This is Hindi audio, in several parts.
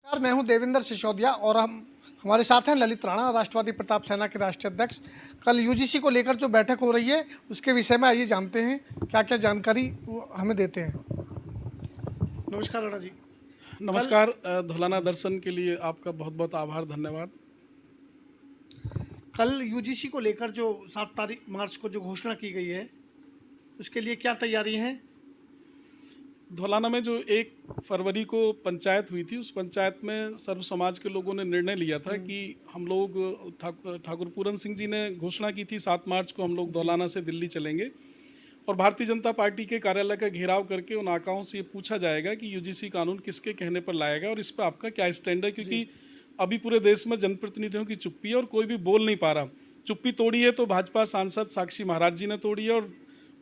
नमस्कार, मैं हूं देवेंद्र सिसोदिया और हमारे साथ हैं ललित राणा, राष्ट्रवादी प्रताप सेना के राष्ट्रीय अध्यक्ष। कल यूजीसी को लेकर जो बैठक हो रही है उसके विषय में आइए जानते हैं क्या क्या जानकारी वो हमें देते हैं। नमस्कार राणा जी। नमस्कार। धौलाना दर्शन के लिए आपका बहुत बहुत आभार, धन्यवाद। कल यूजीसी को लेकर जो 7 मार्च को जो घोषणा की गई है उसके लिए क्या तैयारी है? धौलाना में जो 1 फरवरी को पंचायत हुई थी, उस पंचायत में सर्व समाज के लोगों ने निर्णय लिया था कि हम लोग ठाकुर पूरन सिंह जी ने घोषणा की थी 7 मार्च को हम लोग धौलाना से दिल्ली चलेंगे और भारतीय जनता पार्टी के कार्यालय का घेराव करके उन आकाओं से ये पूछा जाएगा कि यूजीसी कानून किसके कहने पर लाएगा और इस पर आपका क्या स्टैंड है, क्योंकि अभी पूरे देश में जनप्रतिनिधियों की चुप्पी है और कोई भी बोल नहीं पा रहा। चुप्पी तोड़ी है तो भाजपा सांसद साक्षी महाराज जी ने तोड़ी है और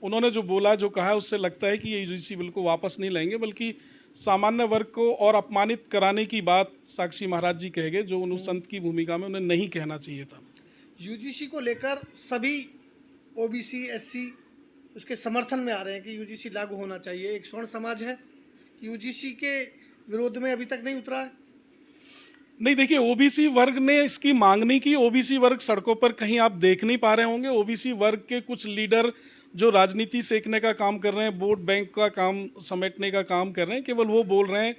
उन्होंने जो बोला, जो कहा, उससे लगता है कि ये यूजीसी बिल को वापस नहीं लेंगे, बल्कि सामान्य वर्ग को और अपमानित कराने की बात साक्षी महाराज जी कह गए, जो उन संत की भूमिका में उन्हें नहीं कहना चाहिए था। यूजीसी को लेकर सभी ओबीसी एससी उसके समर्थन में आ रहे हैं कि यूजीसी लागू होना चाहिए। एक स्वर्ण समाज है, यूजीसी के विरोध में अभी तक नहीं उतरा है। नहीं, देखिए, ओबीसी वर्ग ने इसकी मांग नहीं की। ओबीसी वर्ग सड़कों पर कहीं आप देख नहीं पा रहे होंगे। ओबीसी वर्ग के कुछ लीडर जो राजनीति सेकने का काम कर रहे हैं, वोट बैंक का काम समेटने का काम कर रहे हैं, केवल वो बोल रहे हैं।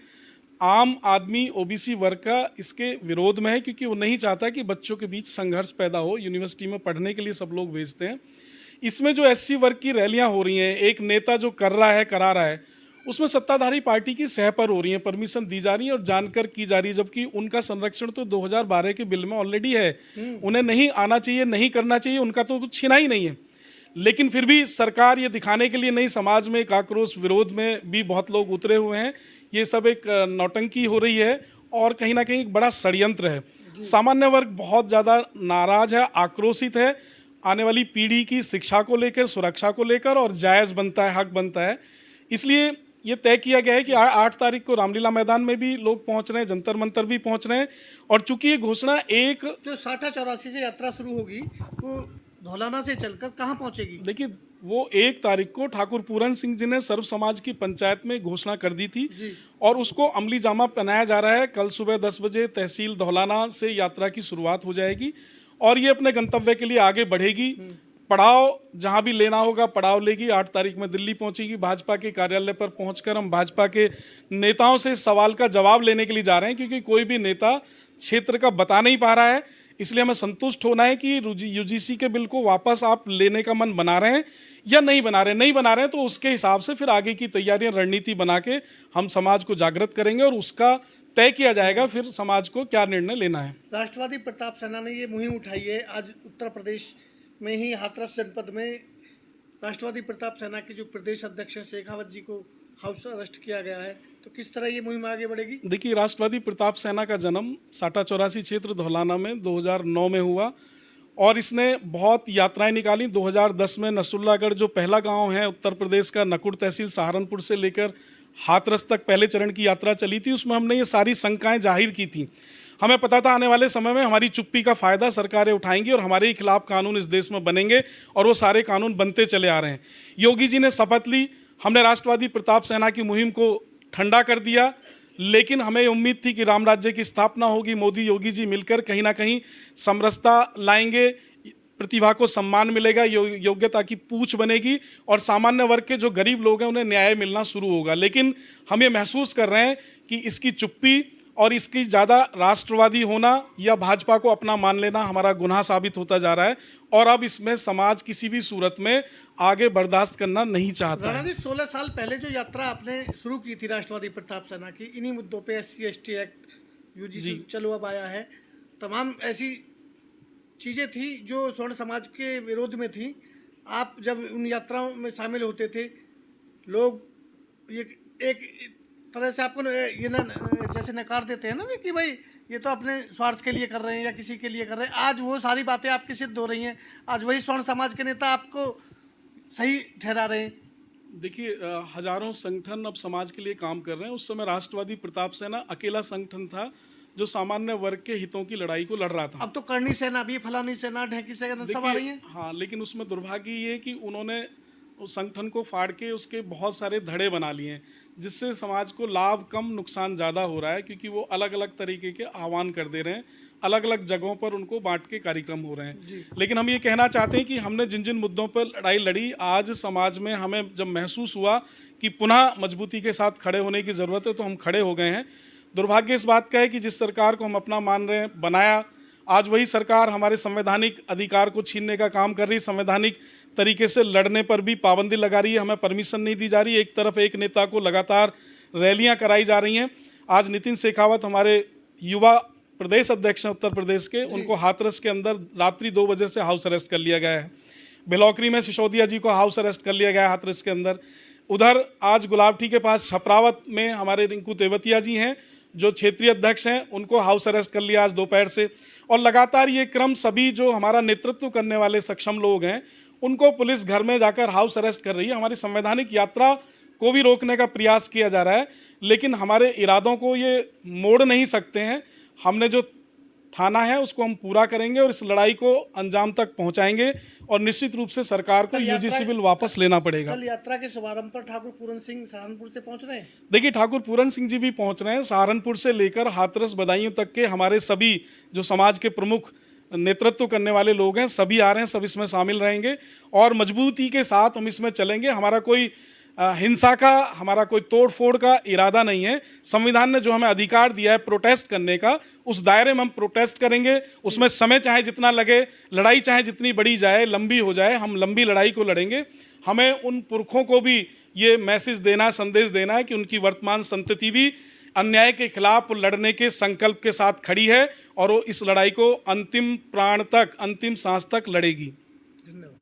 आम आदमी ओबीसी वर्ग का इसके विरोध में है, क्योंकि वो नहीं चाहता कि बच्चों के बीच संघर्ष पैदा हो। यूनिवर्सिटी में पढ़ने के लिए सब लोग भेजते हैं। इसमें जो एससी वर्ग की रैलियां हो रही हैं, एक नेता जो कर रहा है, करा रहा है, उसमें सत्ताधारी पार्टी की सह पर हो रही है, परमिशन दी जा रही है और जानकर की जा रही है, जबकि उनका संरक्षण तो 2012 के बिल में ऑलरेडी है। उन्हें नहीं आना चाहिए, नहीं करना चाहिए, उनका तो कुछ छीना ही नहीं है। लेकिन फिर भी सरकार ये दिखाने के लिए नहीं, समाज में एक आक्रोश विरोध में भी बहुत लोग उतरे हुए हैं। ये सब एक नौटंकी हो रही है और कहीं ना कहीं एक बड़ा षड्यंत्र है। सामान्य वर्ग बहुत ज़्यादा नाराज है, आक्रोशित है, आने वाली पीढ़ी की शिक्षा को लेकर, सुरक्षा को लेकर, और जायज़ बनता है, हक बनता है। इसलिए ये तय किया गया है कि 8 तारीख को रामलीला मैदान में भी लोग पहुंच रहे हैं, जंतर मंतर भी पहुंच रहे हैं। और चूंकि ये घोषणा एक जो साठा चौरासी से यात्रा शुरू होगी वो धौलाना से चलकर कहाँ पहुंचेगी? देखिए, वो 1 तारीख को ठाकुर पूरन सिंह जी ने सर्व समाज की पंचायत में घोषणा कर दी थी और उसको अमली जामा पहनाया जा रहा है। कल सुबह 10 बजे तहसील धौलाना से यात्रा की शुरुआत हो जाएगी और ये अपने गंतव्य के लिए आगे बढ़ेगी। पड़ाव जहां भी लेना होगा पड़ाव लेगी। 8 तारीख में दिल्ली पहुंचेगी। भाजपा के कार्यालय पर पहुंचकर हम भाजपा के नेताओं से सवाल का जवाब लेने के लिए जा रहे हैं, क्योंकि कोई भी नेता क्षेत्र का बता नहीं पा रहा है। इसलिए हमें संतुष्ट होना है कि यूजीसी के बिल को वापस आप लेने का मन बना रहे हैं या नहीं बना रहे हैं। नहीं बना रहे हैं तो उसके हिसाब से फिर आगे की तैयारियां, रणनीति बना के हम समाज को जागृत करेंगे और उसका तय किया जाएगा फिर समाज को क्या निर्णय लेना है। राष्ट्रवादी प्रताप सेना ने ये मुहिम उठाई है। आज उत्तर प्रदेश में ही हाथरस जनपद में राष्ट्रवादी प्रताप सेना के जो प्रदेश अध्यक्ष हैं शेखावत जी को हाउस अरेस्ट किया गया है, तो किस तरह ये मुहिम आगे बढ़ेगी? देखिए, राष्ट्रवादी प्रताप सेना का जन्म साठा चौरासी क्षेत्र धौलाना में 2009 में हुआ और इसने बहुत यात्राएं निकाली। 2010 में नसरुल्लागढ़ जो पहला गांव है उत्तर प्रदेश का, नकुड़ तहसील सहारनपुर से लेकर हाथरस तक पहले चरण की यात्रा चली थी। उसमें हमने ये सारी शंकाएं जाहिर की थी। हमें पता था आने वाले समय में हमारी चुप्पी का फायदा सरकारें उठाएंगी और हमारे खिलाफ कानून इस देश में बनेंगे और वो सारे कानून बनते चले आ रहे हैं। योगी जी ने शपथ ली, हमने राष्ट्रवादी प्रताप सेना की मुहिम को ठंडा कर दिया, लेकिन हमें उम्मीद थी कि राम राज्य की स्थापना होगी। मोदी योगी जी मिलकर कहीं ना कहीं समरसता लाएंगे, प्रतिभा को सम्मान मिलेगा, योग्यता की पूछ बनेगी और सामान्य वर्ग के जो गरीब लोग हैं उन्हें न्याय मिलना शुरू होगा। लेकिन हम ये महसूस कर रहे हैं कि इसकी चुप्पी और इसकी ज़्यादा राष्ट्रवादी होना या भाजपा को अपना मान लेना हमारा गुनाह साबित होता जा रहा है और अब इसमें समाज किसी भी सूरत में आगे बर्दाश्त करना नहीं चाहता है। 16 साल पहले जो यात्रा आपने शुरू की थी राष्ट्रवादी प्रताप सेना की, इन्हीं मुद्दों पे SC/ST एक्ट यूजीसी चलो अब आया है, तमाम ऐसी चीज़ें थी जो स्वर्ण समाज के विरोध में थी। आप जब उन यात्राओं में शामिल होते थे, लोग ये एक तरह से आपको ये ना जैसे नकार देते हैं ना कि भाई ये तो अपने स्वार्थ के लिए कर रहे हैं या किसी के लिए कर रहे हैं। आज वो सारी बातें आपकी सिद्ध हो रही हैं। आज वही स्वर्ण समाज के नेता आपको सही ठहरा रहे हैं। देखिए, हजारों संगठन अब समाज के लिए काम कर रहे हैं। उस समय राष्ट्रवादी प्रताप सेना अकेला संगठन था जो सामान्य वर्ग के हितों की लड़ाई को लड़ रहा था। अब तो करनी सेना भी, फलानी सेना, ढेकी सेना सब आ रही है। हाँ, लेकिन उसमें दुर्भाग्य ये कि उन्होंने उस संगठन को फाड़ के उसके बहुत सारे धड़े बना लिए हैं। जिससे समाज को लाभ कम नुकसान ज़्यादा हो रहा है, क्योंकि वो अलग अलग तरीके के आह्वान कर दे रहे हैं, अलग अलग जगहों पर उनको बांट के कार्यक्रम हो रहे हैं। लेकिन हम ये कहना चाहते हैं कि हमने जिन जिन मुद्दों पर लड़ाई लड़ी, आज समाज में हमें जब महसूस हुआ कि पुनः मजबूती के साथ खड़े होने की ज़रूरत है, तो हम खड़े हो गए हैं। दुर्भाग्य इस बात का है कि जिस सरकार को हम अपना मान रहे हैं, बनाया, आज वही सरकार हमारे संवैधानिक अधिकार को छीनने का काम कर रही, संवैधानिक तरीके से लड़ने पर भी पाबंदी लगा रही है, हमें परमिशन नहीं दी जा रही है। एक तरफ एक नेता को लगातार रैलियां कराई जा रही हैं। आज नितिन शेखावत हमारे युवा प्रदेश अध्यक्ष हैं उत्तर प्रदेश के, उनको हाथरस के अंदर रात्रि 2 बजे से हाउस अरेस्ट कर लिया गया है। बिलौकरी में सिसोदिया जी को हाउस अरेस्ट कर लिया गया है हाथरस के अंदर। उधर आज गुलाबटी के पास छपरावत में हमारे रिंकू तेवतिया जी हैं जो क्षेत्रीय अध्यक्ष हैं, उनको हाउस अरेस्ट कर लिया आज दोपहर से। और लगातार ये क्रम सभी जो हमारा नेतृत्व करने वाले सक्षम लोग हैं उनको पुलिस घर में जाकर हाउस अरेस्ट कर रही है। हमारी संवैधानिक यात्रा को भी रोकने का प्रयास किया जा रहा है, लेकिन हमारे इरादों को ये मोड़ नहीं सकते हैं। हमने जो ठाना है उसको हम पूरा करेंगे और इस लड़ाई को अंजाम तक पहुंचाएंगे और निश्चित रूप से सरकार को यूजीसी बिल वापस लेना पड़ेगा। कल यात्रा के शुभारंभ पर ठाकुर पूरन सिंह सहारनपुर से पहुंच रहे हैं। देखिए, ठाकुर पूरन सिंह जी भी पहुंच रहे हैं। सहारनपुर से लेकर हाथरस बदायूं तक के हमारे सभी जो समाज के प्रमुख नेतृत्व करने वाले लोग हैं सभी आ रहे हैं, सब इसमें शामिल रहेंगे और मजबूती के साथ हम इसमें चलेंगे। हमारा कोई हिंसा का, हमारा कोई तोड़ फोड़ का इरादा नहीं है। संविधान ने जो हमें अधिकार दिया है प्रोटेस्ट करने का, उस दायरे में हम प्रोटेस्ट करेंगे। उसमें समय चाहे जितना लगे, लड़ाई चाहे जितनी बड़ी जाए, लंबी हो जाए, हम लंबी लड़ाई को लड़ेंगे। हमें उन पुरखों को भी ये मैसेज देना, संदेश देना है कि उनकी वर्तमान संतति भी अन्याय के खिलाफ लड़ने के संकल्प के साथ खड़ी है और वो इस लड़ाई को अंतिम प्राण तक, अंतिम सांस तक लड़ेगी।